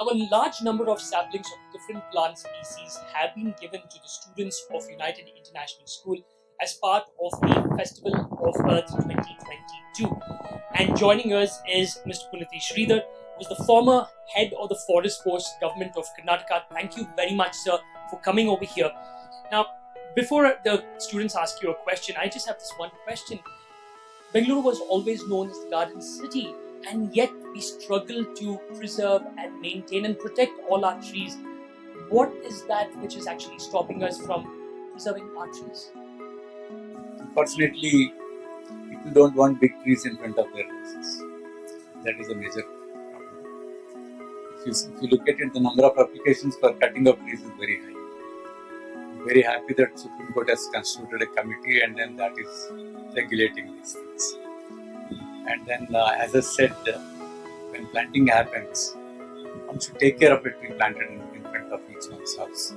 Now, a large number of saplings of different plant species have been given to the students of United International School as part of the Festival of Earth 2022. And joining us is Mr. Punati Sridhar, who is the former head of the Forest Force Government of Karnataka. Thank you very much, sir, for coming over here. Now, before the students ask you a question, I just have this one question. Bengaluru was always known as the Garden City, and yet we struggle to preserve and maintain and protect all our trees. What is that which is actually stopping us from preserving our trees? Unfortunately, people don't want big trees in front of their houses. That is a major problem. If you look at it, the number of applications for cutting of trees is very high. I'm very happy that Supreme Court has constituted a committee and then that is regulating these things. And then, as I said, when planting happens, one should take care of a tree planted in front of each one's house.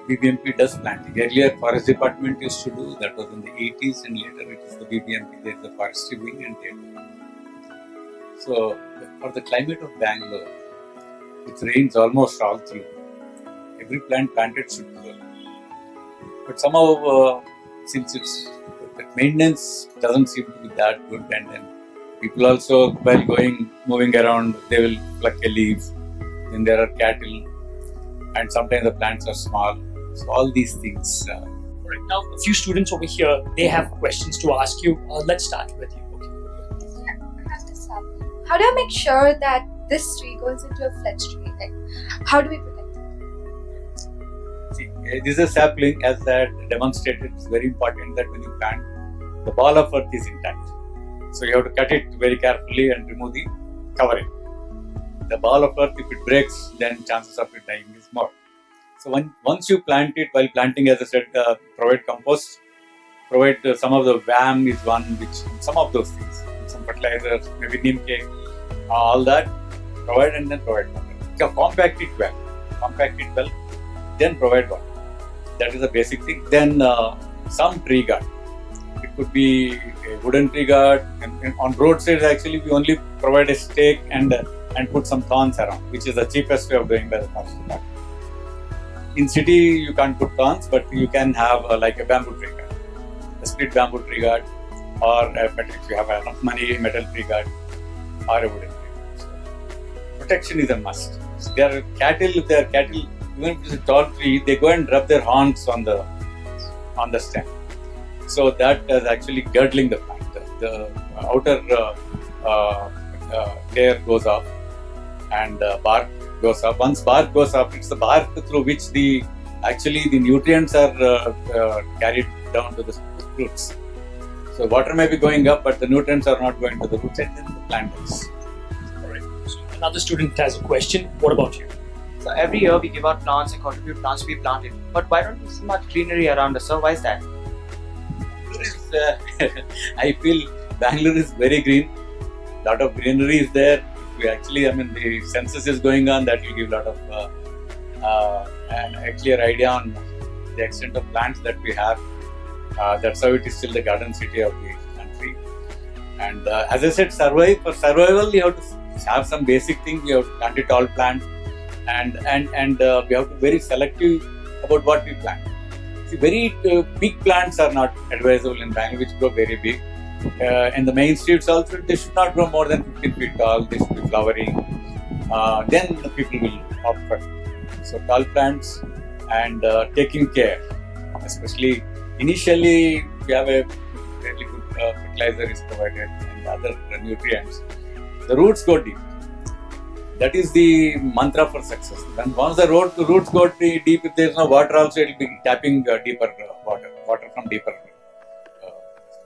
BBMP does planting. Earlier, Forest Department used to do, that was in the 80s, and later it is the BBMP, there is the forestry wing and they do. So, for the climate of Bangalore, it rains almost all through. Every plant planted should grow. But somehow, since the maintenance doesn't seem to be that good, and then people also, while moving around, they will pluck a leaf. Then there are cattle, and sometimes the plants are small. So all these things. Right now, a few students over here, they have questions to ask you. Let's start with you. Yeah, I have this sapling. How do I make sure that this tree goes into a fledged tree? Like, how do we protect it? See, this is a sapling, as that demonstrated. It's very important that when you plant, the ball of earth is intact. So you have to cut it very carefully and remove the covering. The ball of earth, if it breaks, then chances of it dying is more. So once you plant it, while planting, as I said, provide compost, provide some of the VAM is one, which some of those things, some fertilizers, maybe neem cake, all that, provide and then provide water. Compact it well, then provide water. That is the basic thing. Then some tree guard. It could be a wooden tree guard. And on roadsides, actually, we only provide a stake and put some thorns around, which is the cheapest way of doing by the forest department. In city, you can't put thorns, but you can have like a bamboo tree guard, a split bamboo tree guard, or if you have enough money, metal tree guard, or a wooden tree guard. So, protection is a must. So if there are cattle, even if it's a tall tree, they go and rub their horns on the stem. So that is actually girdling the plant. The outer layer goes off and bark goes up. Once bark goes up, it's the bark through which the nutrients are carried down to the roots. So water may be going up, but the nutrients are not going to the roots, and then the plant dies. Alright. So another student has a question. What about you? So every year we give out plants and contribute plants to be planted. But why don't we see much greenery around us, sir? Why is that? I feel Bangalore is very green. Lot of greenery is there. The census is going on. That will give a lot of a clear idea on the extent of plants that we have. That's how it is still the garden city of the country. And as I said, for survival, you have to have some basic things. You have to plant a tall plant, and we have to be very selective about what we plant. See, very big plants are not advisable in Bangalore, which grow very big. In the main streets also, they should not grow more than 15 feet tall. They should be flowering. Then the people will opt for it. So tall plants and taking care, especially initially, we have a really good fertilizer is provided and other nutrients. The roots go deep. That is the mantra for success. And once the roots go deep, if there is no water also, it will be tapping deeper water from deeper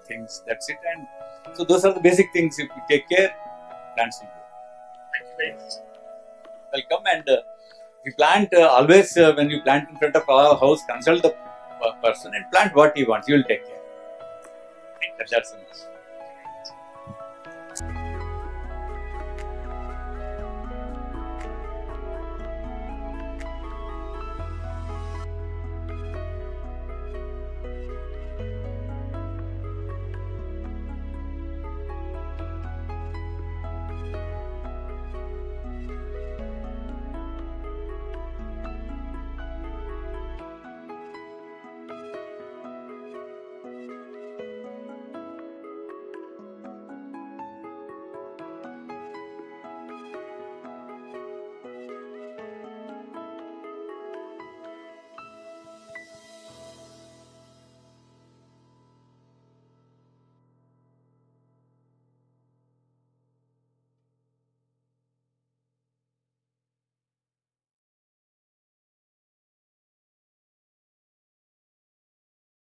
things. That's it. And so those are the basic things. If we take care, plants will grow. Thank you very much. Welcome. And we plant always when you plant in front of our house, consult the person and plant what he wants. You will take care. That's a must.